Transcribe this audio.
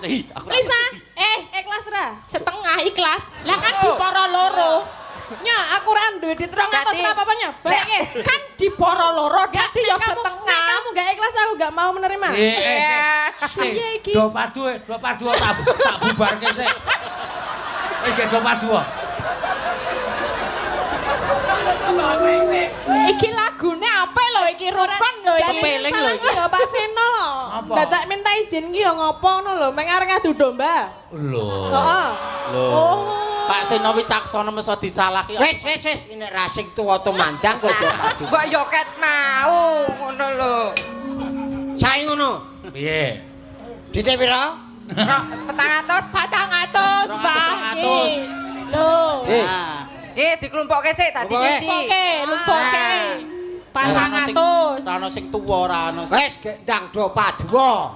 ngerti. Lisa, ikhlas ra? Setengah ikhlas. Lah kan di para loro. Nya, aku ra duwe duit 200 apa-apa nya. Balik. Kan di para loro dadi ya Nek setengah. kamu gak ikhlas aku gak mau menerima. Iya iki. Do padu tak bubarke sik. Iki do padu. Iki lagune apik lho iki rukun lho iki. Kepeling lho iki. Ya Pak Seno lho. Apa? Dadak minta izin ki ya ngopo ngono lho, meng arep ngadu domba. Lho. Heeh. Lho. Oh. Pak Seno Wicaksono meso disalahke. Wis ini rasing tuwa tumandang kok do padu. Mbok yo ket mau ngono lho. Sae ngono. Piye? Dite pira? 400. 400, Bang. 400. Lho. Dikelumpukke sik tadi Lumpukke. siji. Lumpukke. 400. Ora ono sing tuwa ora ono. Wis gek ndang do padu.